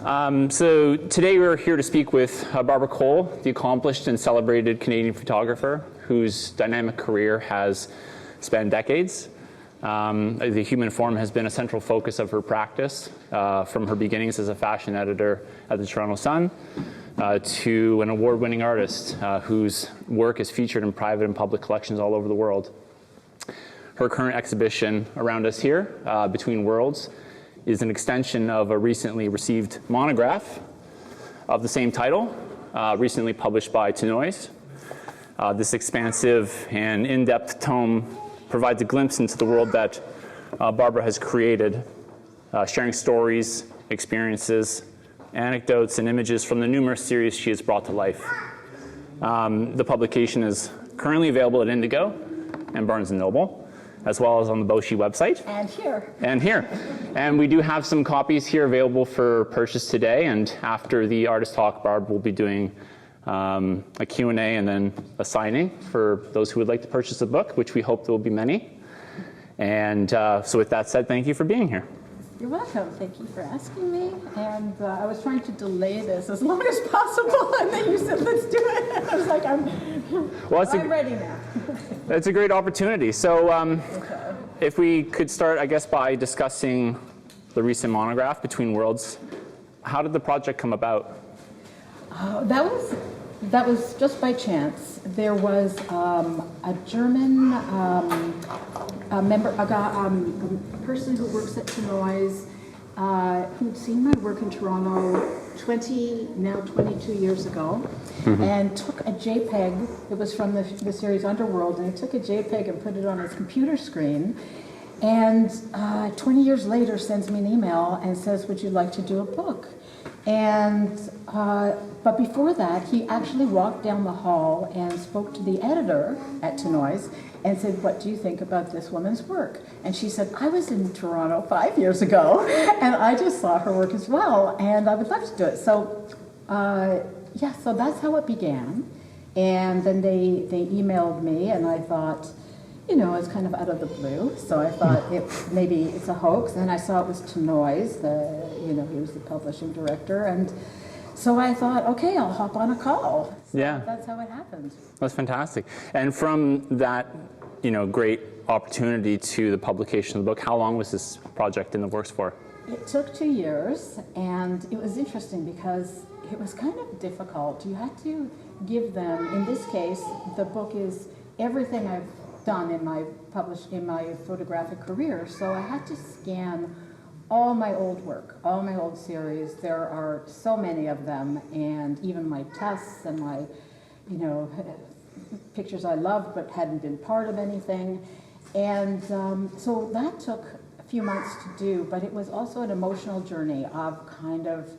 So today we're here to speak with Barbara Cole, the accomplished and celebrated Canadian photographer whose dynamic career has spanned decades. The human form has been a central focus of her practice from her beginnings as a fashion editor at the Toronto Sun to an award-winning artist whose work is featured in private and public collections all over the world. Her current exhibition around us here, Between Worlds, is an extension of a recently received monograph of the same title, recently published by teNeues. This expansive and in-depth tome provides a glimpse into the world that Barbara has created, sharing stories, experiences, anecdotes, and images from the numerous series she has brought to life. The publication is currently available at Indigo and Barnes & Noble, as well as on the Bau-Xi website. And here. And here. And we do have some copies here available for purchase today, and after the artist talk, Barb will be doing a Q&A and then a signing for those who would like to purchase the book, which we hope there will be many. And so with that said, thank you for being here. You're welcome. Thank you for asking me. And I was trying to delay this as long as possible, and then you said, let's do it. And I was like, I'm ready now. It's a great opportunity. So if we could start, I guess, by discussing the recent monograph, Between Worlds. How did the project come about? That was just by chance. There was a German person who works at teNeues who'd seen my work in Toronto 22 years ago, and took a JPEG. It was from the series Underworld, and he took a JPEG and put it on his computer screen. And 20 years later, sends me an email and says, "Would you like to do a book?" And but before that, he actually walked down the hall and spoke to the editor at teNeues and said, "What do you think about this woman's work?" And she said, "I was in Toronto 5 years ago, and I just saw her work as well, and I would love to do it." So yeah, so that's how it began. And then they emailed me, and I thought, you know, it's kind of out of the blue. So I thought maybe it's a hoax. And I saw it was teNeues, he was the publishing director. And so I thought, okay, I'll hop on a call. So yeah. That's how it happened. That's fantastic. And from that, great opportunity to the publication of the book, how long was this project in the works for? It took 2 years, and it was interesting because it was kind of difficult. You had to give them, in this case, the book is everything I've done in my photographic career. So I had to scan all my old work, all my old series. There are so many of them, and even my tests and my, pictures I loved but hadn't been part of anything. And so that took a few months to do, but it was also an emotional journey of kind of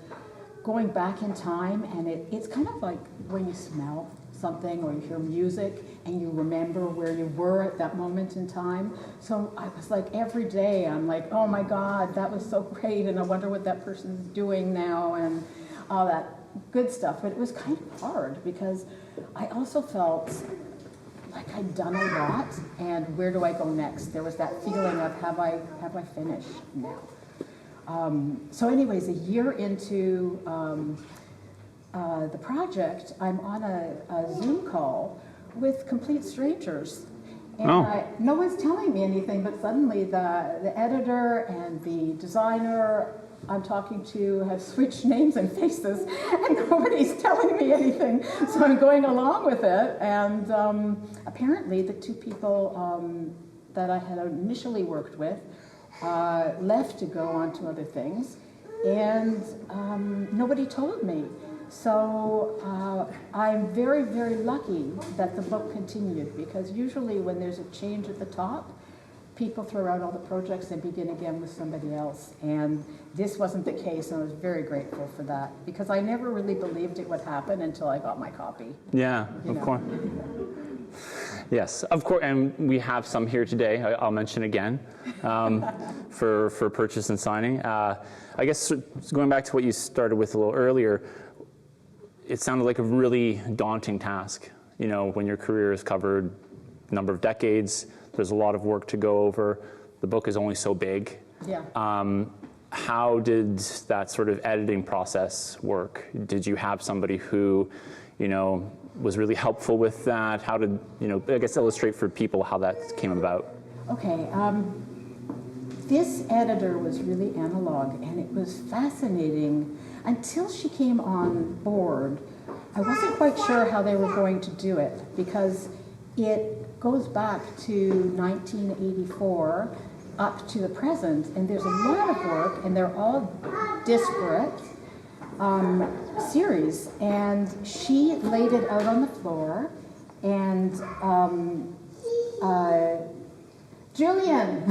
going back in time, and it's kind of like when you smell something or you hear music and you remember where you were at that moment in time. So I was like, every day I'm like, oh my God, that was so great, and I wonder what that person's doing now, and all that good stuff. But it was kind of hard because I also felt like I'd done a lot, and where do I go next? There was that feeling of have I finished now? So anyways, a year into the project, I'm on a Zoom call with complete strangers. And no one's telling me anything, but suddenly the editor and the designer I'm talking to have switched names and faces, and nobody's telling me anything. So I'm going along with it. And apparently the two people that I had initially worked with left to go on to other things, and nobody told me. So I'm very, very lucky that the book continued, because usually when there's a change at the top, people throw out all the projects and begin again with somebody else. And this wasn't the case, and I was very grateful for that, because I never really believed it would happen until I got my copy. Yeah, of course. Yes, of course, and we have some here today, I'll mention again, for purchase and signing. I guess going back to what you started with a little earlier, it sounded like a really daunting task. When your career is covered a number of decades, there's a lot of work to go over. The book is only so big. Yeah. how did that sort of editing process work? Did you have somebody who, was really helpful with that? How did, I guess illustrate for people how that came about? Okay, this editor was really analog, and it was fascinating until she came on board. I wasn't quite sure how they were going to do it, because it goes back to 1984 up to the present, and there's a lot of work, and they're all disparate series. And she laid it out on the floor, and Julian,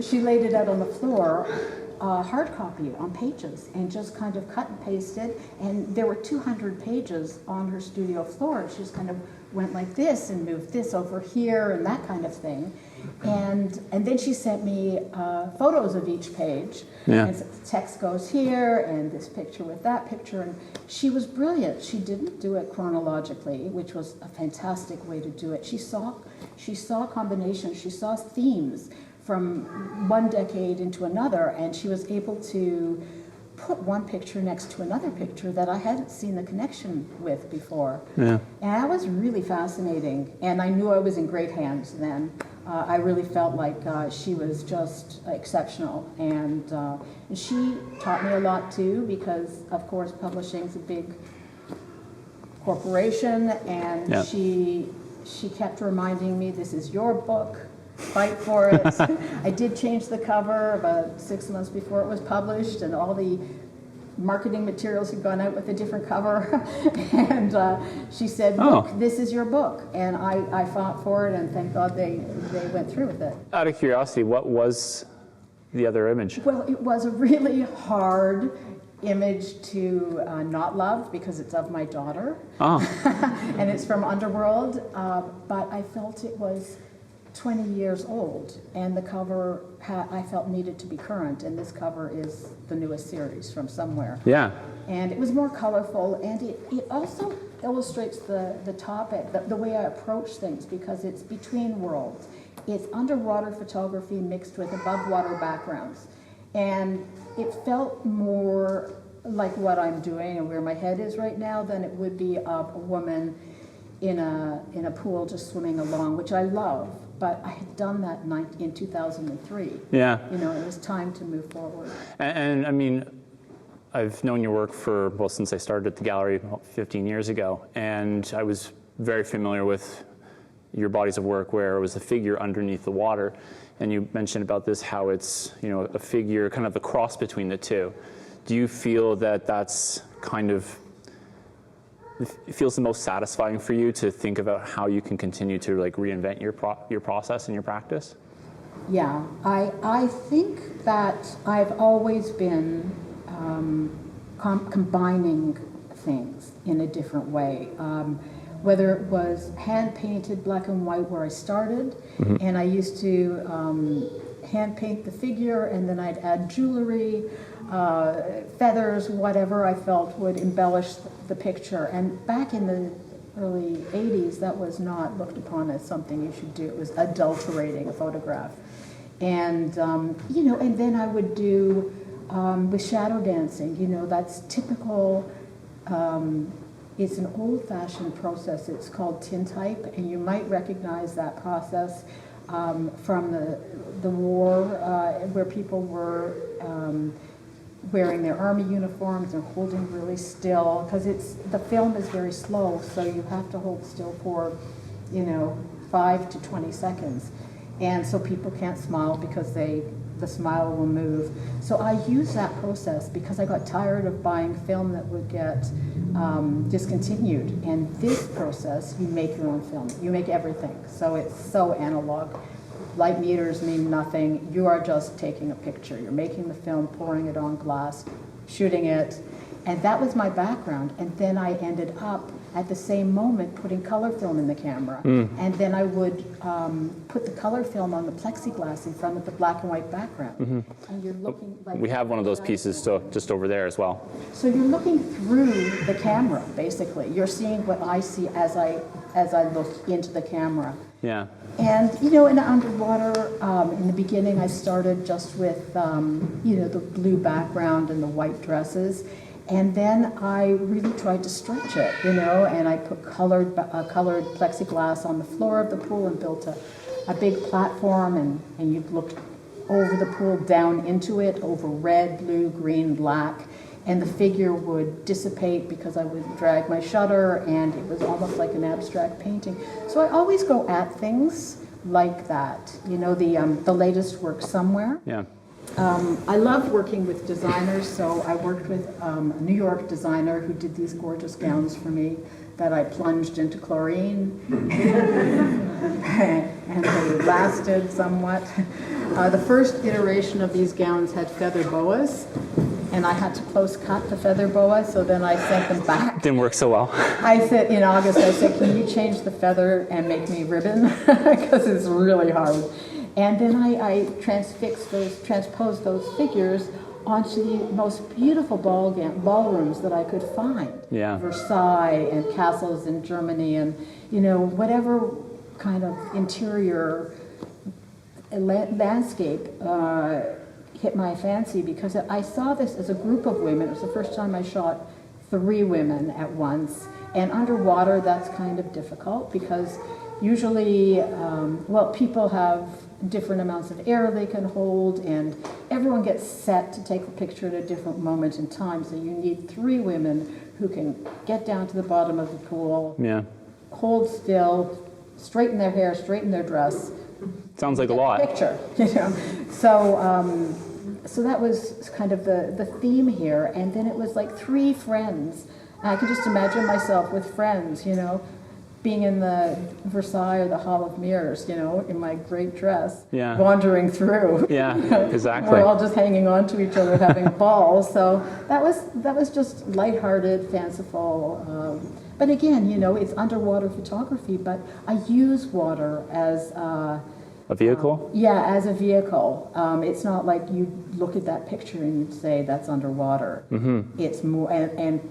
she laid it out on the floor, hard copy on pages, and just kind of cut and pasted. And there were 200 pages on her studio floor. She just kind of went like this and moved this over here and that kind of thing. And then she sent me photos of each page. Yeah. And text goes here, and this picture with that picture. And she was brilliant. She didn't do it chronologically, which was a fantastic way to do it. She saw combinations. She saw themes from one decade into another, and she was able to put one picture next to another picture that I hadn't seen the connection with before. Yeah. And that was really fascinating, and I knew I was in great hands then. I really felt like she was just exceptional, and she taught me a lot too, because of course publishing's a big corporation, and Yeah. she kept reminding me, this is your book, fight for it. I did change the cover about 6 months before it was published, and all the marketing materials had gone out with a different cover. And she said, look, this is your book. And I fought for it, and thank God they went through with it. Out of curiosity, what was the other image? Well, it was a really hard image to not love, because it's of my daughter. Oh. And it's from Underworld, but I felt it was 20 years old, and the cover I felt needed to be current, and this cover is the newest series from somewhere. Yeah. And it was more colorful, and it also illustrates the topic, the way I approach things, because it's between worlds. It's underwater photography mixed with above water backgrounds. And it felt more like what I'm doing and where my head is right now than it would be of a woman in a pool just swimming along, which I love. But I had done that in 2003. Yeah. It was time to move forward. And I mean, I've known your work since I started at the gallery about 15 years ago, and I was very familiar with your bodies of work where it was a figure underneath the water. And you mentioned about this, how it's, a figure, kind of a cross between the two. Do you feel that that's kind of, it feels the most satisfying for you to think about how you can continue to reinvent your process and your practice? Yeah, I think that I've always been combining things in a different way. Whether it was hand-painted black and white where I started, mm-hmm. and I used to hand-paint the figure, and then I'd add jewelry, feathers, whatever I felt would embellish the picture. And back in the early 80s, that was not looked upon as something you should do. It was adulterating a photograph. And, and then I would do with shadow dancing, that's typical. It's an old-fashioned process. It's called tintype, and you might recognize that process from the war, where people were wearing their army uniforms and holding really still, because the film is very slow, so you have to hold still for 5 to 20 seconds, and so people can't smile because the smile will move. So I use that process because I got tired of buying film that would get discontinued. And this process, you make your own film. You make everything. So it's so analog. Light meters mean nothing. You are just taking a picture. You're making the film, pouring it on glass, shooting it. And that was my background. And then I ended up at the same moment putting color film in the camera. And then I would put the color film on the plexiglass in front of the black and white background. Mm-hmm. And you're looking like... We have one of those pieces just over there as well. So you're looking through the camera, basically. You're seeing what I see as I look into the camera. Yeah. And, you know, in underwater, in the beginning, I started just with, you know, the blue background and the white dresses. And then I really tried to stretch it, you know, and I put colored plexiglass on the floor of the pool and built a big platform, and you looked over the pool down into it, over red, blue, green, black. And the figure would dissipate because I would drag my shutter, and it was almost like an abstract painting. So I always go at things like that. You know, the latest work somewhere. Yeah. I love working with designers, so I worked with a New York designer who did these gorgeous gowns for me that I plunged into chlorine, and they lasted somewhat. The first iteration of these gowns had feather boas, and I had to close cut the feather boa, so then I sent them back. Didn't work so well. I said, in August, I said, can you change the feather and make me ribbon? Because it's really hard. And then I transposed those figures onto the most beautiful ballrooms that I could find. Yeah. Versailles and castles in Germany, and, you know, whatever kind of interior landscape hit my fancy, because I saw this as a group of women. It was the first time I shot 3 women at once. And underwater, that's kind of difficult because usually, well, people have different amounts of air they can hold, and everyone gets set to take the picture at a different moment in time. So you need 3 women who can get down to the bottom of the pool, Yeah. hold still, straighten their hair, straighten their dress. Sounds like a lot. Picture, you know. So that was kind of the theme here, and then it was like 3 friends. I could just imagine myself with friends, you know, being in the Versailles or the Hall of Mirrors, you know, in my great dress, Yeah. wandering through. Yeah, exactly. We're all just hanging on to each other, having a ball. So that was just lighthearted, fanciful. But again, you know, it's underwater photography, but I use water as a vehicle? Yeah, as a vehicle. It's not like you look at that picture and you'd say that's underwater. Mm-hmm. It's more, and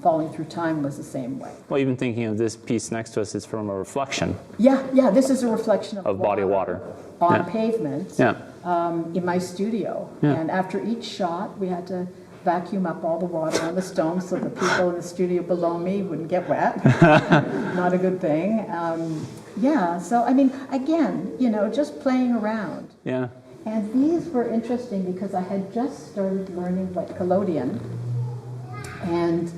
Falling Through Time was the same way. Well, even thinking of this piece next to us, it's from a reflection. Yeah, this is a reflection of body of water. On pavement. Yeah. In my studio. Yeah. And after each shot, we had to vacuum up all the water on the stone so the people in the studio below me wouldn't get wet. Not a good thing. Yeah, so I mean, again, you know, just playing around. Yeah. And these were interesting because I had just started learning wet collodion. And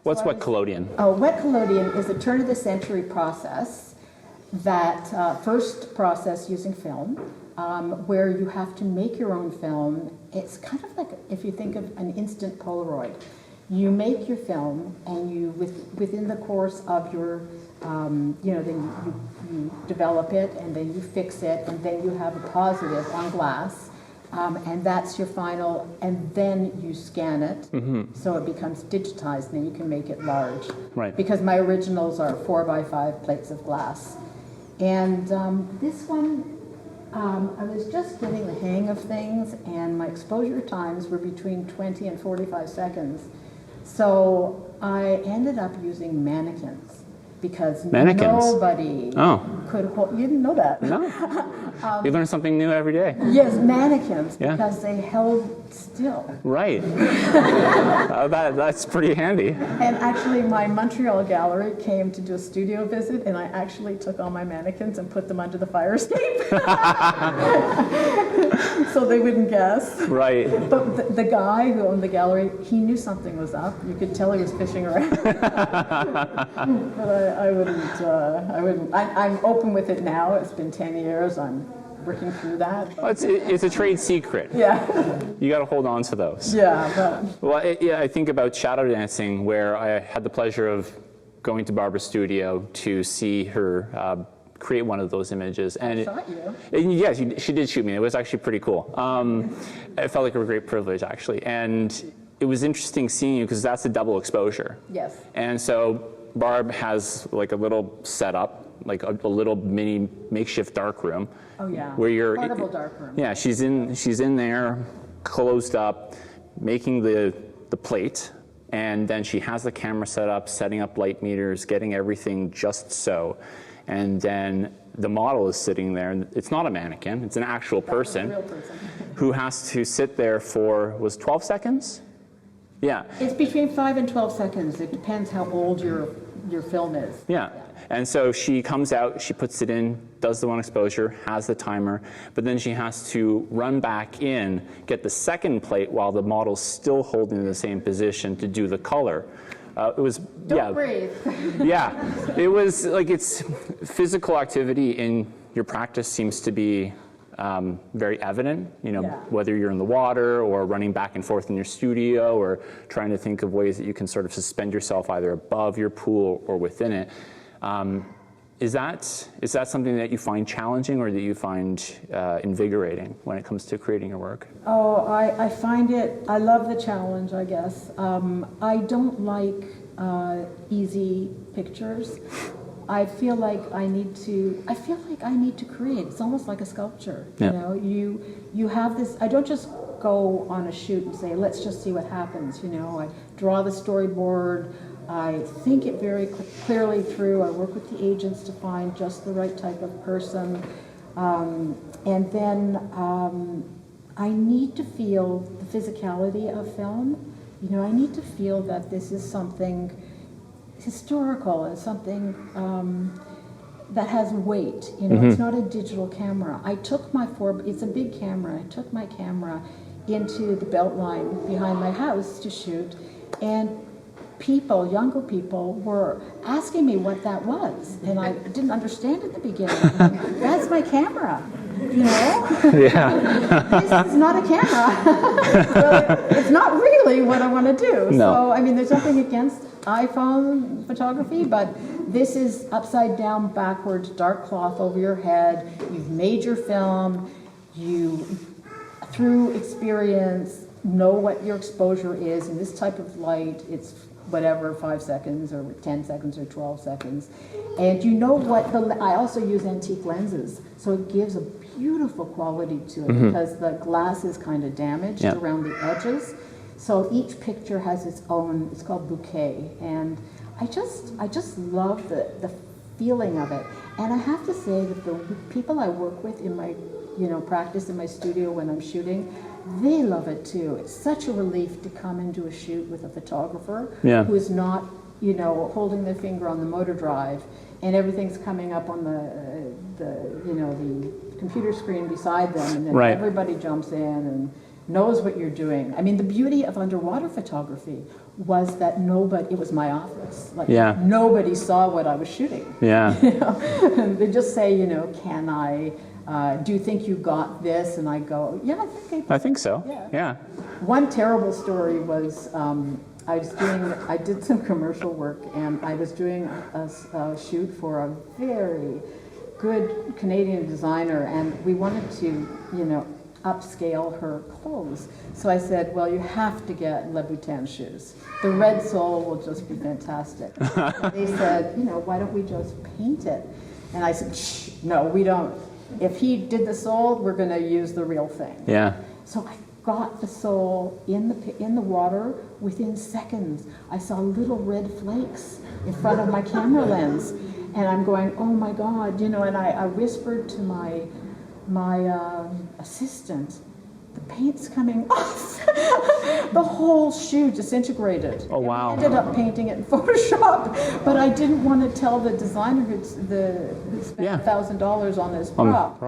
What's wet collodion? Oh, wet collodion is a turn of the century process that first process using film, where you have to make your own film. It's kind of like if you think of an instant Polaroid. You make your film, and you within the course of your you know, then you develop it, and then you fix it, and then you have a positive on glass, and that's your final, and then you scan it, so it becomes digitized, and then you can make it large. Right. Because my originals are 4x5 plates of glass. And this one, I was just getting the hang of things, and my exposure times were between 20 and 45 seconds. So I ended up using mannequins. Because nobody could hold. You didn't know that. No. You learn something new every day. Yes, mannequins, Yeah. because they held still. Right. That's pretty handy. And actually, my Montreal gallery came to do a studio visit, and I actually took all my mannequins and put them under the fire escape. So they wouldn't guess. Right. But the guy who owned the gallery, he knew something was up. You could tell he was fishing around. But I wouldn't. I'm open with it now. It's been 10 years. I'm working through that. Well, it's a trade secret. Yeah. You got to hold on to those. Yeah. But. Well, I think about shadow dancing, where I had the pleasure of going to Barbara's studio to see her create one of those images. And I shot you. Yes, she did shoot me. It was actually pretty cool. It felt like a great privilege, actually. And it was interesting seeing you, because that's a double exposure. Yes. And so Barb has like a little setup, like a little mini makeshift dark room. Oh yeah. Where you're portable dark room. Yeah, she's in there, closed up, making the plate, and then she has the camera set up, setting up light meters, getting everything just so. And then the model is sitting there, and it's not a mannequin, it's an actual person, Real person. who has to sit there for, was 12 seconds? Yeah. It's between 5 and 12 seconds. It depends how old your film is. Yeah. And so she comes out, she puts it in, does the one exposure, has the timer, but then she has to run back in, get the second plate while the model's still holding the same position to do the color. It was, Don't breathe. yeah. It was like, it's physical activity in your practice seems to be very evident, you know, Yeah. whether you're in the water or running back and forth in your studio or trying to think of ways that you can sort of suspend yourself either above your pool or within it. Is that something that you find challenging or that you find invigorating when it comes to creating your work? Oh, I find it, I love the challenge, I guess. I don't like easy pictures. I feel like I need to create. It's almost like a sculpture. Yeah. You know, you have this, I don't just go on a shoot and say, let's just see what happens. You know, I draw the storyboard, I think it very clearly through, I work with the agents to find just the right type of person, and then I need to feel the physicality of film. You know, I need to feel that this is something historical and something that has weight. You know, it's not a digital camera. I took it's a big camera. I took my camera into the belt line behind my house to shoot, and younger people were asking me what that was, and I didn't understand at the beginning. That's my camera, you know? Yeah. This is not a camera. Well, it's not really what I want to do. No. So, I mean, there's nothing against iPhone photography, but this is upside down, backwards, dark cloth over your head. You've made your film. You, through experience, know what your exposure is. In this type of light, it's whatever, 5 seconds or 10 seconds or 12 seconds. And you know what, I also use antique lenses, so it gives a beautiful quality to it because the glass is kind of damaged around the edges. So each picture has its own, it's called bouquet. And I just love the feeling of it. And I have to say that the people I work with in my practice in my studio when I'm shooting, they love it too. It's such a relief to come into a shoot with a photographer who is not, holding their finger on the motor drive and everything's coming up on the computer screen beside them, and then everybody jumps in and knows what you're doing. I mean, the beauty of underwater photography was that it was my office. Like nobody saw what I was shooting. Yeah. And they just say, can I, do you think you got this? And I go, yeah, I think so. Yeah. One terrible story was I did some commercial work, and I was doing a shoot for a very good Canadian designer, and we wanted to, upscale her clothes. So I said, well, you have to get Louboutin shoes. The red sole will just be fantastic. They said, why don't we just paint it? And I said, shh, no, we don't. If he did the sole, we're going to use the real thing. Yeah. So I got the sole in the water. Within seconds, I saw little red flakes in front of my camera lens, and I'm going, oh my God, and I whispered to my assistant, the paint's coming off. The whole shoe disintegrated. Oh, wow. I ended up painting it in Photoshop, but I didn't want to tell the designer who spent $1,000 on this prop.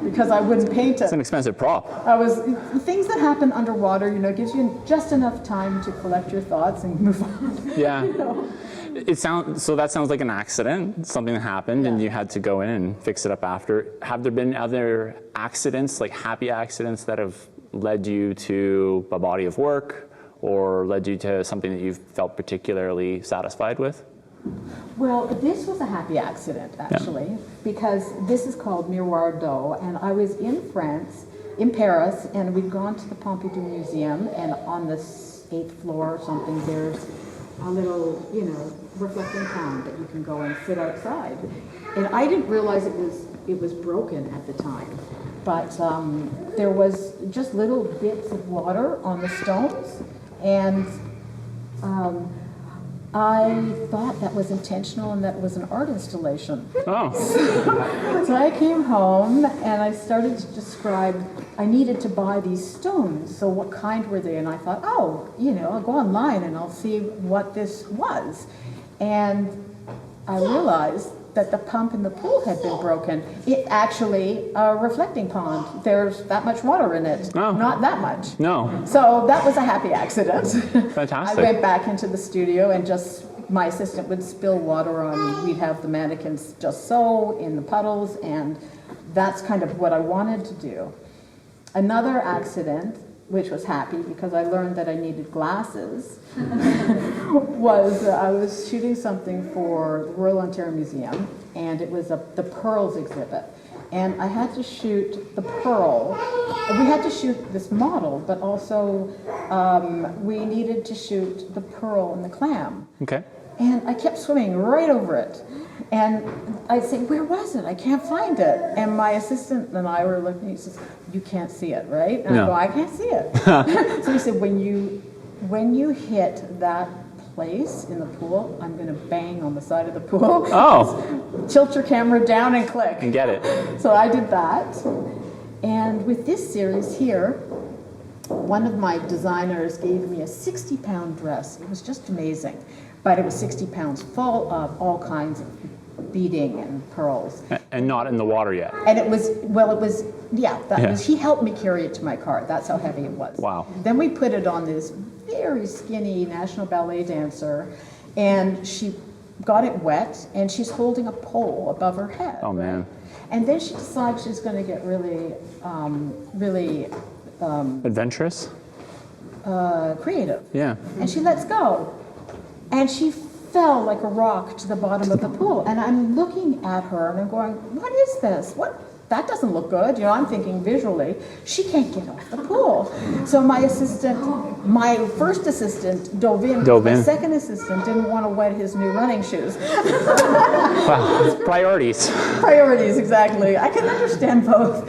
Because I wouldn't paint it. It's an expensive prop. Things that happen underwater, gives you just enough time to collect your thoughts and move on. Yeah. So that sounds like an accident, something that happened, and you had to go in and fix it up after. Have there been other accidents, like happy accidents, that have led you to a body of work or led you to something that you've felt particularly satisfied with? Well, this was a happy accident, actually, because this is called Miroir d'Eau, and I was in France, in Paris, and we'd gone to the Pompidou Museum, and on the 8th floor or something, there's a little, reflecting pond that you can go and sit outside. And I didn't realize it was broken at the time. But there was just little bits of water on the stones. And I thought that was intentional and that was an art installation. Oh, So I came home and I started to describe, I needed to buy these stones. So what kind were they? And I thought, oh, I'll go online and I'll see what this was. And I realized that the pump in the pool had been broken. It actually, a reflecting pond. There's that much water in it. Oh. Not that much. no. So that was a happy accident. Fantastic. I went back into the studio and my assistant would spill water on, we'd have the mannequins just so in the puddles, and that's kind of what I wanted to do. Another accident, which was happy because I learned that I needed glasses, was I was shooting something for the Royal Ontario Museum, and it was the pearls exhibit. And I had to shoot the pearl. We had to shoot this model, but also we needed to shoot the pearl and the clam. Okay. And I kept swimming right over it. And I'd say, where was it? I can't find it. And my assistant and I were looking, he says, you can't see it, right? And No. I go, I can't see it. So he said, when you hit that place in the pool, I'm going to bang on the side of the pool. Oh. Tilt your camera down and click. And get it. So I did that. And with this series here, one of my designers gave me a 60-pound dress. It was just amazing. But it was 60 pounds full of all kinds of beading and pearls. And not in the water yet. And it was, he helped me carry it to my car. That's how heavy it was. Wow. Then we put it on this very skinny National Ballet dancer, and she got it wet, and she's holding a pole above her head. Oh, man. And then she decides she's going to get really Adventurous? creative. Yeah. And she lets go. And she fell like a rock to the bottom of the pool. And I'm looking at her and I'm going, what is this? That doesn't look good. I'm thinking visually, she can't get off the pool. So my first assistant dove in. My second assistant didn't want to wet his new running shoes. Wow. Priorities. Priorities, exactly. I can understand both.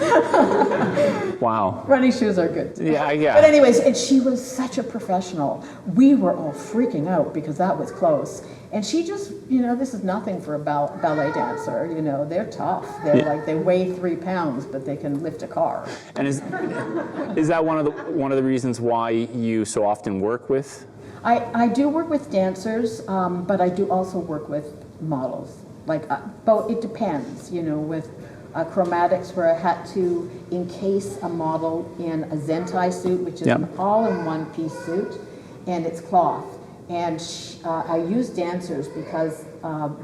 Wow. Running shoes are good. Yeah. But anyways, and she was such a professional. We were all freaking out because that was close. And she just, this is nothing for a ballet dancer. They're tough. They weigh 3 pounds, but they can lift a car. And is that one of the reasons why you so often work with? I do work with dancers, but I do also work with models. Both. It depends. With chromatics, where I had to encase a model in a Zentai suit, which is an all-in-one piece suit, and it's cloth. And I use dancers because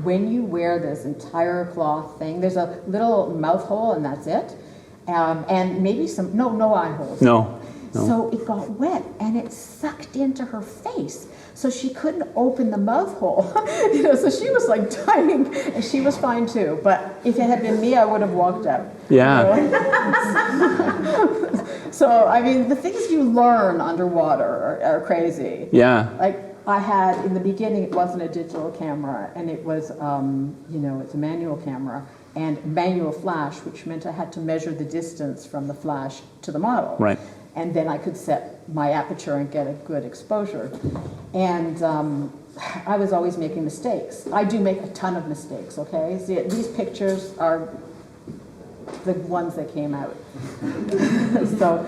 when you wear this entire cloth thing, there's a little mouth hole and that's it. And maybe no eye holes. No. So it got wet and it sucked into her face. So she couldn't open the mouth hole. So she was dying, and she was fine too. But if it had been me, I would have walked out. Yeah. So, the things you learn underwater are crazy. Yeah. I had, in the beginning, it wasn't a digital camera, and it was, it's a manual camera, and manual flash, which meant I had to measure the distance from the flash to the model. Right. And then I could set my aperture and get a good exposure. And I was always making mistakes. I do make a ton of mistakes, okay? See, these pictures are the ones that came out. So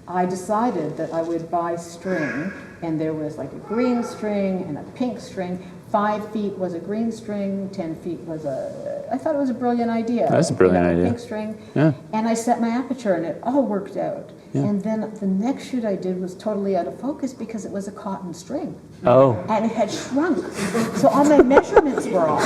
I decided that I would buy string, and there was a green string and a pink string. 5 feet was a green string, 10 feet was I thought it was a brilliant idea. That's a brilliant idea. Pink string. Yeah. And I set my aperture and it all worked out. Yeah. And then the next shoot I did was totally out of focus because it was a cotton string. Oh. And it had shrunk. So all my measurements were off.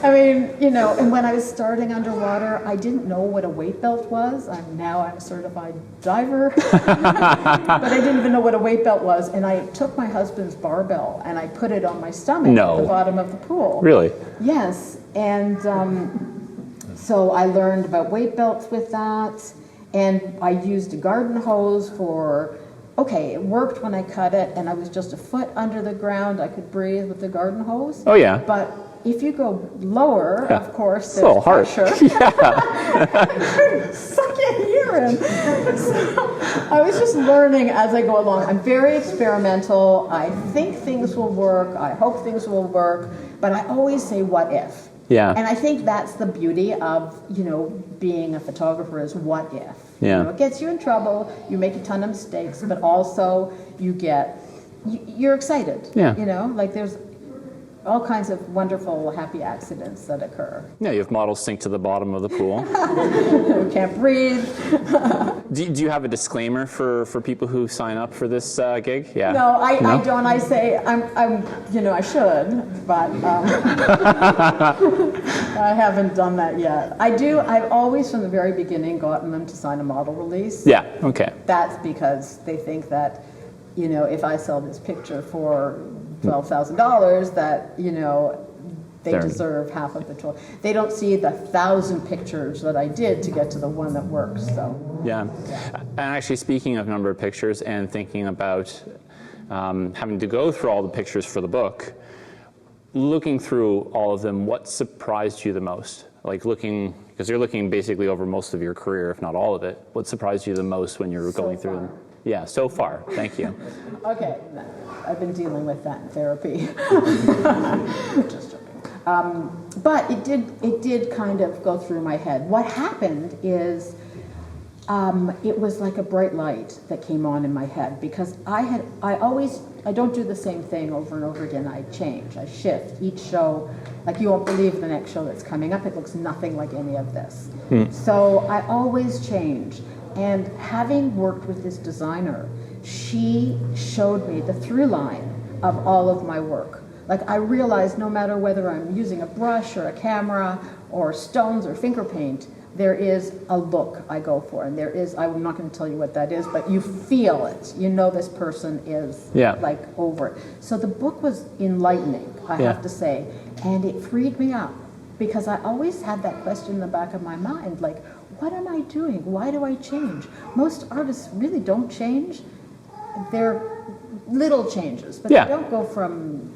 And when I was starting underwater, I didn't know what a weight belt was. I'm a certified diver. But I didn't even know what a weight belt was. And I took my husband's barbell and I put it on my stomach at the bottom of the pool. Really? Yes. And so I learned about weight belts with that. And I used a garden hose it worked when I cut it, and I was just a foot under the ground. I could breathe with the garden hose. Oh, yeah. But if you go lower, of course, It's a little there's harsh. pressure. Suck your ear in. So I was just learning as I go along. I'm very experimental. I think things will work. I hope things will work. But I always say, what if? Yeah. And I think that's the beauty of, being a photographer is what if. Yeah. It gets you in trouble. You make a ton of mistakes, but also you're excited. Yeah. Like there's all kinds of wonderful, happy accidents that occur. Yeah, you have models sink to the bottom of the pool. You can't breathe. Do you have a disclaimer for people who sign up for this gig? Yeah. No, I don't. I say I should, but I haven't done that yet. I've always, from the very beginning, gotten them to sign a model release. Yeah. Okay. That's because they think that, if I sell this picture for $12,000, that they deserve half of the 12. They don't see the 1,000 pictures that I did to get to the one that works. So yeah. And actually, speaking of number of pictures and thinking about having to go through all the pictures for the book, looking through all of them, what surprised you the most? Like because you're looking basically over most of your career, if not all of it. What surprised you the most when you were going through them? Yeah, so far. Thank you. Okay, I've been dealing with that in therapy. Just joking. But it did kind of go through my head. What happened is it was like a bright light that came on in my head, because I don't do the same thing over and over again. I change, I shift. Each show, like you won't believe the next show that's coming up, it looks nothing like any of this. So I always change. And having worked with this designer, she showed me the through line of all of my work. Like I realized no matter whether I'm using a brush or a camera or stones or finger paint, there is a look I go for. And I'm not going to tell you what that is, but you feel it. This person is like over it. So the book was enlightening, I have to say. And it freed me up, because I always had that question in the back of my mind, like, what am I doing? Why do I change? Most artists really don't change. They're little changes, but they don't go from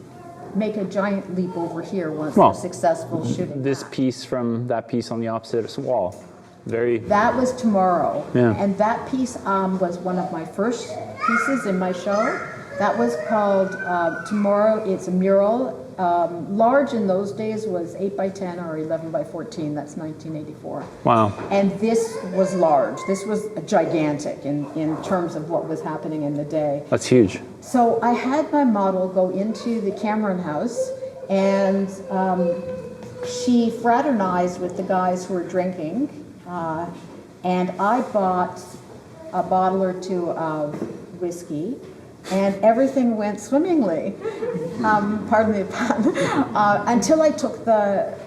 make a giant leap over here once they're successful shooting. This piece from that piece on the opposite wall. That was Tomorrow. Yeah. And that piece was one of my first pieces in my show. That was called Tomorrow. It's a mural. Large in those days was 8 by 10 or 11 by 14. That's 1984. Wow. And this was large. This was gigantic in terms of what was happening in the day. That's huge. So I had my model go into the Cameron house, and she fraternized with the guys who were drinking, and I bought a bottle or two of whiskey, and everything went swimmingly, pardon the pun, until I took the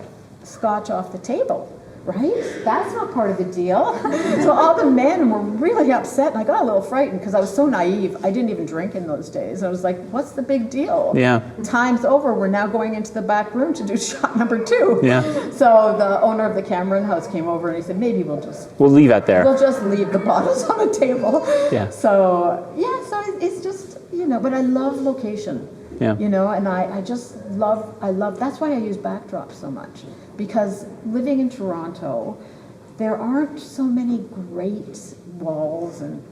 scotch off the table, right? That's not part of the deal. So all the men were really upset, and I got a little frightened because I was so naive. I didn't even drink in those days. I was like, what's the big deal? Yeah. Time's over. We're now going into the back room to do shot number 2. Yeah. So the owner of the Cameron house came over and he said, maybe we'll leave it there. We'll just leave the bottles on the table. Yeah. So, so it's just, but I love location. Yeah. And I just love, that's why I use backdrops so much. Because living in Toronto, there aren't so many great walls and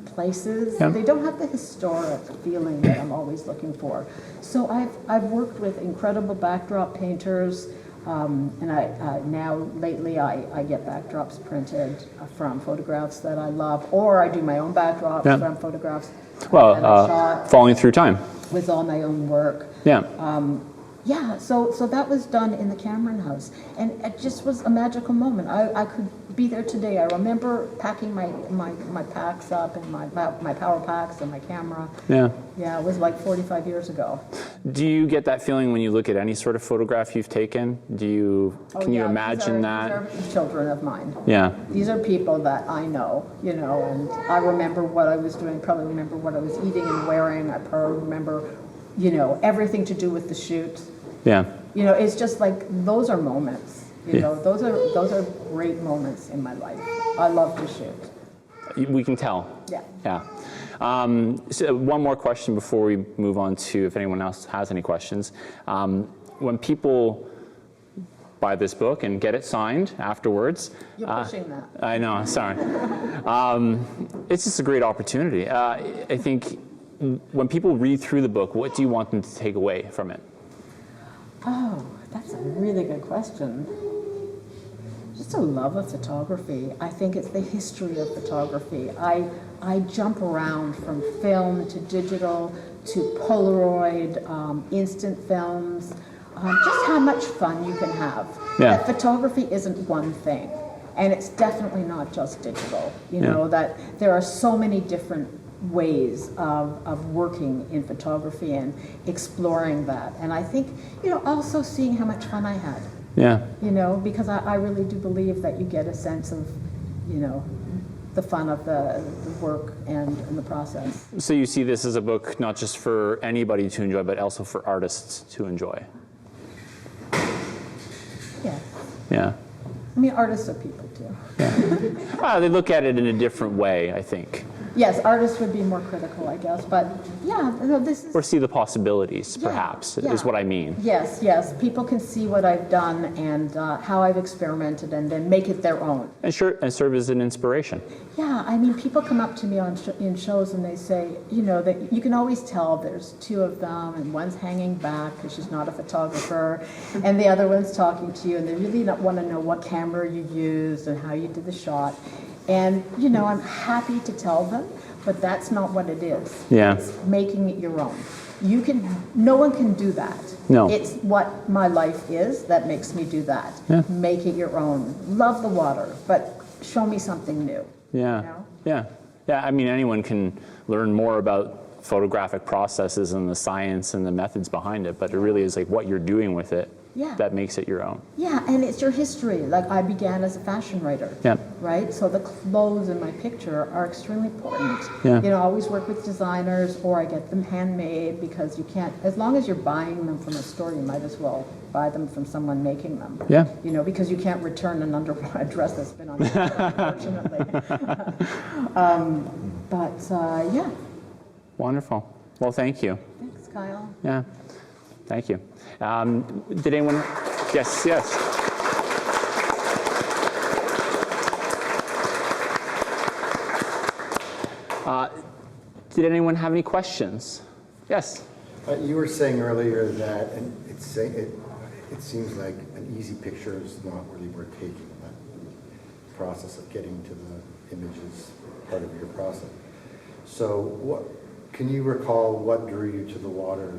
places. Yeah. They don't have the historic feeling that I'm always looking for. So I've worked with incredible backdrop painters, and I now lately I get backdrops printed from photographs that I love, or I do my own backdrops from photographs. Well, that I shot Falling Through Time. with all my own work. Yeah. So that was done in the Cameron house, and it just was a magical moment. I could be there today. I remember packing my packs up, and my power packs and my camera. Yeah. Yeah, it was like 45 years ago. Do you get that feeling when you look at any sort of photograph you've taken? Can you imagine that? These are children of mine. Yeah. These are people that I know, and I remember what I was doing, probably remember what I was eating and wearing. I probably remember, everything to do with the shoot. Yeah. It's just like, those are moments. Those are great moments in my life. I love to shoot. We can tell. Yeah. Yeah. So one more question before we move on to if anyone else has any questions. when people buy this book and get it signed afterwards. You're pushing that. I know, sorry. It's just a great opportunity. I think when people read through the book, what do you want them to take away from it? Oh, that's a really good question. Just a love of photography. I think it's the history of photography. I jump around from film to digital to Polaroid, instant films, just how much fun you can have. Yeah. That photography isn't one thing, and it's definitely not just digital. You know, that there are so many different ways of working in photography and exploring that. And I think, you know, also seeing how much fun I had. Yeah. You know, because I really do believe that you get a sense of, you know, the fun of the work and the process. So you see this as a book not just for anybody to enjoy, but also for artists to enjoy. Yeah. Yeah. I mean, artists are people too. Yeah. They look at it in a different way, I think. Yes, artists would be more critical, I guess, but yeah, no, this is... Or see the possibilities, Yeah, perhaps, yeah. is what I mean. Yes, yes, people can see what I've done and how I've experimented and then make it their own. And serve as an inspiration. Yeah, I mean, people come up to me in shows and they say, you know, that you can always tell there's two of them and one's hanging back because she's not a photographer and the other one's talking to you and they really want to know what camera you used and how you did the shot. And, you know, I'm happy to tell them, but that's not what it is. Yeah. It's making it your own. No one can do that. No. It's what my life is that makes me do that. Yeah. Make it your own. Love the water, but show me something new. Yeah. You know? Yeah. Yeah. I mean, anyone can learn more about photographic processes and the science and the methods behind it, but it really is like what you're doing with it Yeah. that makes it your own. Yeah, and it's your history. Like I began as a fashion writer. Yeah. Right? So the clothes in my picture are extremely important. Yeah. You know, I always work with designers or I get them handmade because you can't, as long as you're buying them from a store, you might as well buy them from someone making them. Yeah. You know, because you can't return a dress that's been on your unfortunately. Yeah. Wonderful. Well, thank you. Thanks, Kyle. Yeah. Thank you. Did anyone? Yes, yes. Did anyone have any questions? Yes. You were saying earlier that it seems like an easy picture is not really worth taking. That the process of getting to the image is part of your process. So, can you recall what drew you to the water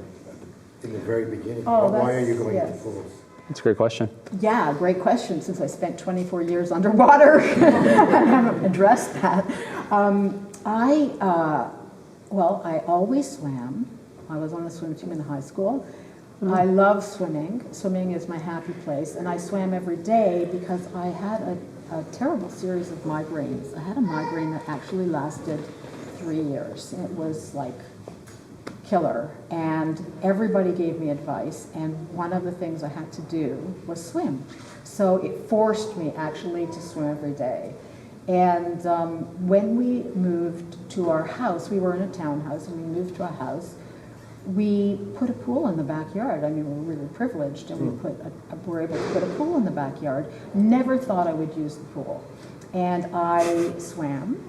in the very beginning? Oh, Why are you going to yes. pools? That's a great question. Yeah, great question, since I spent 24 years underwater and haven't addressed that. I always swam. I was on the swim team in high school. I love swimming. Swimming is my happy place, and I swam every day because I had a terrible series of migraines. I had a migraine that actually lasted 3 years. It was like killer, and everybody gave me advice, and one of the things I had to do was swim. So it forced me actually to swim every day. And when we moved to our house, we were in a townhouse, and we moved to a house, we put a pool in the backyard. I mean, we were really privileged, and we were able to put a pool in the backyard. Never thought I would use the pool. And I swam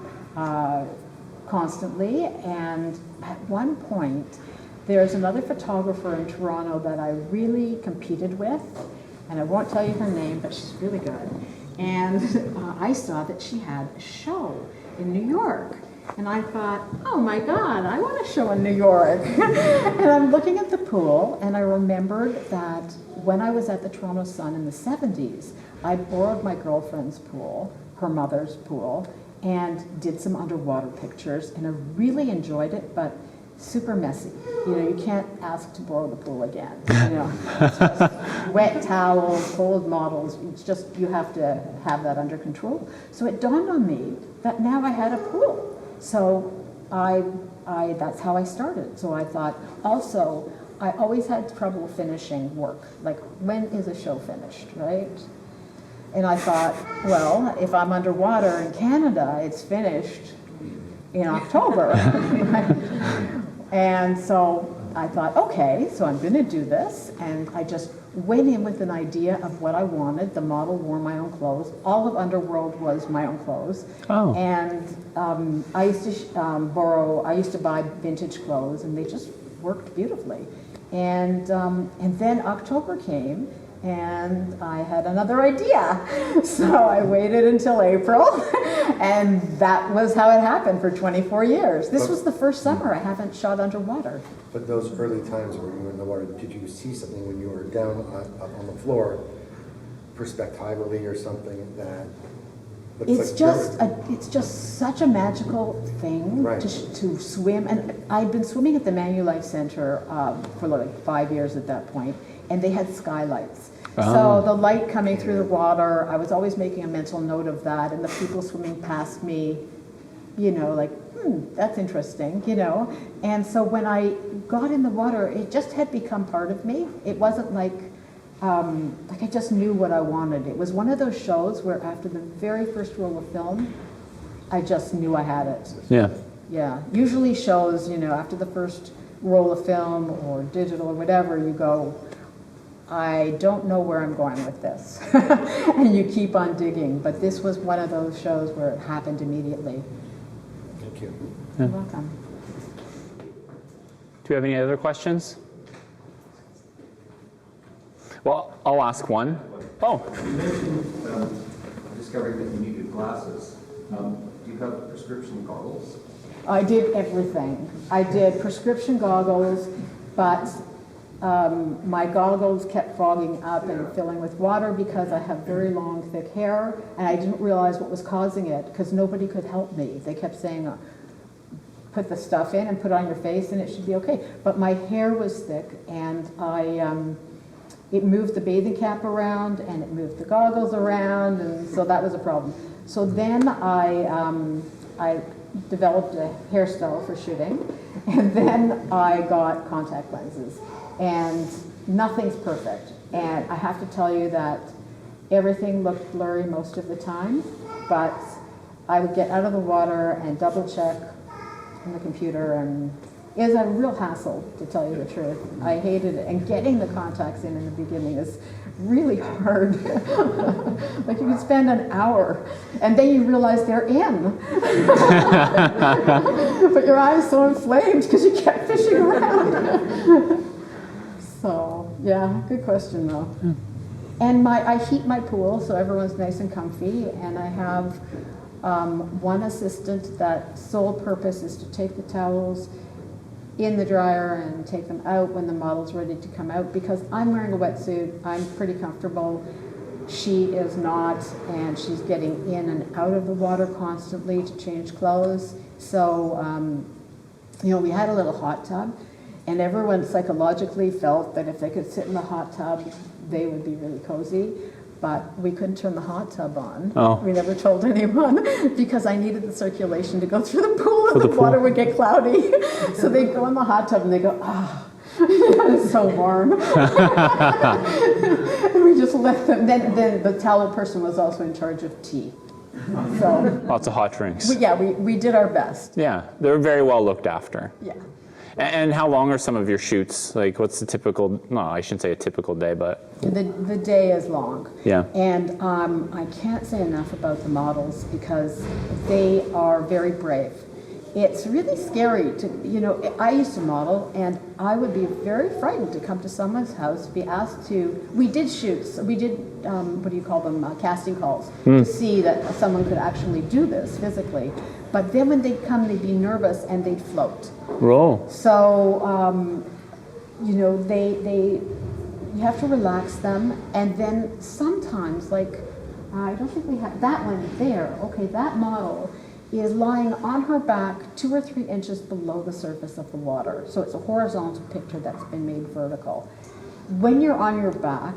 constantly, and at one point, there's another photographer in Toronto that I really competed with, and I won't tell you her name, but she's really good. And I saw that she had a show in New York. And I thought, oh my God, I want a show in New York. And I'm looking at the pool, and I remembered that when I was at the Toronto Sun in the 70s, I borrowed my girlfriend's pool, her mother's pool, and did some underwater pictures, and I really enjoyed it, but super messy. You know, you can't ask to borrow the pool again. You know, it's just wet towels, cold models. It's just, you have to have that under control. So it dawned on me that now I had a pool. So that's how I started. So I thought, also, I always had trouble finishing work. Like, when is a show finished, right? And I thought, well, if I'm underwater in Canada, it's finished in October. And so I thought, okay, so I'm going to do this. And I just went in with an idea of what I wanted. The model wore my own clothes. All of Underworld was my own clothes. Oh. And I used to I used to buy vintage clothes, and they just worked beautifully. And then October came, and I had another idea. So I waited until April, and that was how it happened for 24 years. This was the first summer I haven't shot underwater. But those early times where you were in the water, did you see something when you were down on the floor, perspectively or something that looks It's just such a magical thing Right. to swim. And I'd been swimming at the Manulife Center for like 5 years at that point, and they had skylights. So the light coming through the water, I was always making a mental note of that, and the people swimming past me, you know, like, that's interesting, you know. And so when I got in the water, it just had become part of me. It wasn't like I just knew what I wanted. It was one of those shows where after the very first roll of film, I just knew I had it. Yeah. Yeah. Usually shows, you know, after the first roll of film or digital or whatever, you go, I don't know where I'm going with this. And you keep on digging. But this was one of those shows where it happened immediately. Thank you. You're welcome. Do we have any other questions? Well, I'll ask one. Oh. You mentioned discovering that you needed glasses. Do you have prescription goggles? I did everything. I did prescription goggles, but my goggles kept fogging up and filling with water because I have very long, thick hair, and I didn't realize what was causing it because nobody could help me. They kept saying, put the stuff in and put it on your face and it should be okay. But my hair was thick, and it moved the bathing cap around and it moved the goggles around, and so that was a problem. So then I developed a hairstyle for shooting, and then I got contact lenses. And nothing's perfect. And I have to tell you that everything looked blurry most of the time, but I would get out of the water and double check on the computer, and it was a real hassle, to tell you the truth. I hated it. And getting the contacts in the beginning is really hard. Like you can spend an hour and then you realize they're in. But your eye's so inflamed because you kept fishing around. So, yeah, good question though. And I heat my pool so everyone's nice and comfy, and I have one assistant that sole purpose is to take the towels in the dryer and take them out when the model's ready to come out, because I'm wearing a wetsuit, I'm pretty comfortable. She is not, and she's getting in and out of the water constantly to change clothes. So, you know, we had a little hot tub, and everyone psychologically felt that if they could sit in the hot tub, they would be really cozy. But we couldn't turn the hot tub on. Oh. We never told anyone because I needed the circulation to go through the pool, and the water would get cloudy. So they'd go in the hot tub and they go, it's so warm. And we just let them. Then the towel person was also in charge of tea. So Lots of hot drinks. we did our best. Yeah, they're very well looked after. Yeah. And how long are some of your shoots? Like, what's the typical, no, I shouldn't say a typical day, but. The day is long. Yeah. And I can't say enough about the models because they are very brave. It's really scary to, you know, I used to model, and I would be very frightened to come to someone's house, be asked to, we did shoots, we did, what do you call them, casting calls, to see that someone could actually do this physically. But then when they'd come, they'd be nervous and they'd float. Roll. So, you know, you have to relax them, and then sometimes, like, I don't think we have, that one there, okay, that model is lying on her back 2 or 3 inches below the surface of the water. So it's a horizontal picture that's been made vertical. When you're on your back,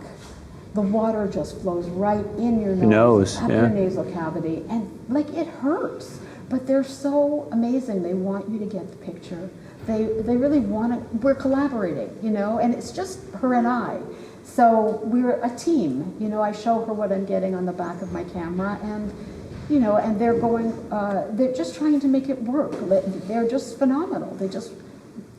the water just flows right in your nose, up your nasal cavity, and like it hurts. But they're so amazing. They want you to get the picture. They really want it. We're collaborating, you know, and it's just her and I. So we're a team. You know, I show her what I'm getting on the back of my camera, and, you know, and they're going, they're just trying to make it work. They're just phenomenal. They just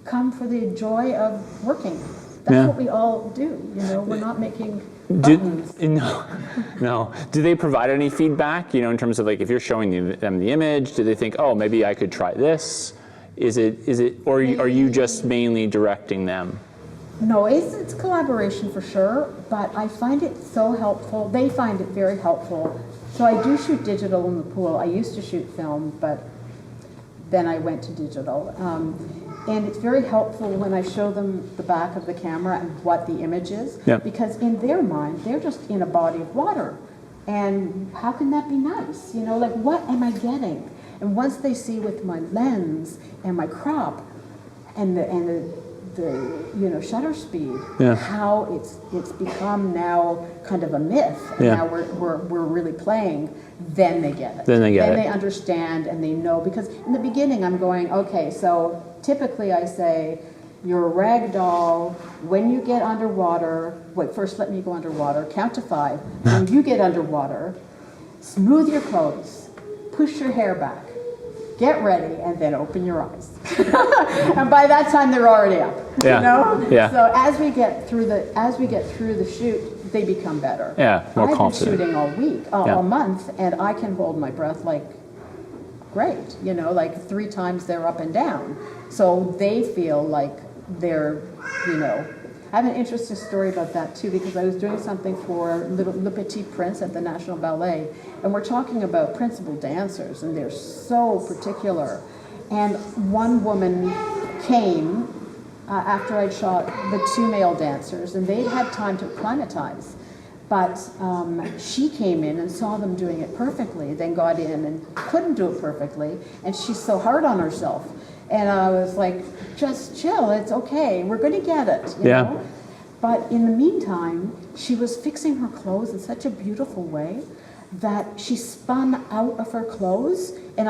come for the joy of working. That's Yeah. what we all do, you know, we're not making Do, buttons. no. Do they provide any feedback, you know, in terms of like if you're showing them the image, do they think, oh, maybe I could try this? Is it, or are you just mainly directing them? No, it's collaboration for sure, but I find it so helpful. They find it very helpful. So I do shoot digital in the pool. I used to shoot film, but then I went to digital. And it's very helpful when I show them the back of the camera and what the image is, Yep. because in their mind, they're just in a body of water. And how can that be nice? You know, like, what am I getting? And once they see with my lens and my crop and the you know, shutter speed, Yeah. how it's become now kind of a myth, and Yeah. now we're really playing, then they get it. Then they get it. Then they understand and they know, because in the beginning I'm going, okay, so typically I say, you're a rag doll. When you get underwater, wait, first let me go underwater, count to 5. When you get underwater, smooth your clothes, push your hair back, get ready, and then open your eyes. And by that time they're already up. Yeah. You know? Yeah. So as we get through the shoot, they become better. Yeah, more I've confident. been shooting all week, Yeah. all month, and I can hold my breath like great, you know, like 3 times they're up and down. So they feel like they're, you know, I have an interesting story about that too, because I was doing something for Le Petit Prince at the National Ballet, and we're talking about principal dancers, and they're so particular. And one woman came after I'd shot the 2 male dancers, and they'd had time to acclimatize. But she came in and saw them doing it perfectly, then got in and couldn't do it perfectly, and she's so hard on herself. And I was like, just chill, it's okay, we're going to get it, you Yeah. know? But in the meantime, she was fixing her clothes in such a beautiful way that she spun out of her clothes, and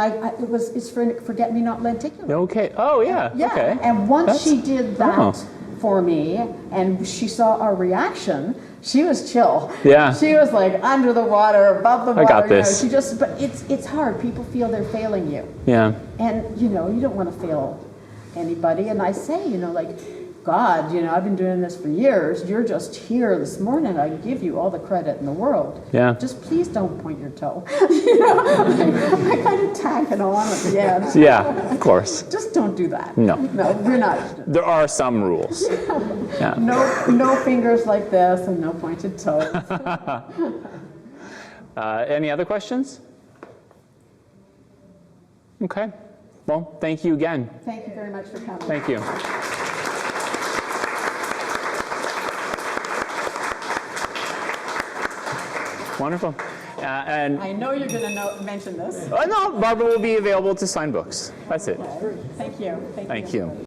it's for Forget-Me-Not lenticular. Okay. Oh, yeah. Yeah, Okay. and once That's- she did that Oh. for me, and she saw our reaction, she was chill. Yeah. She was like under the water, above the water. got you know, this. she just, but it's hard. People feel they're failing you, Yeah. and you know you don't want to fail anybody. And I say, you know, like, God, you know, I've been doing this for years. You're just here this morning. I give you all the credit in the world. Yeah. Just please don't point your toe. You know, I kind of tack it on at the end. Yeah, of course. Just don't do that. No. No, we're not. There are some rules. Yeah. No fingers like this and no pointed toes. Any other questions? Okay. Well, thank you again. Thank you very much for coming. Thank you. Wonderful. And I know you're going to mention this. no, Barbara will be available to sign books. That's it. Thank you. Thank you.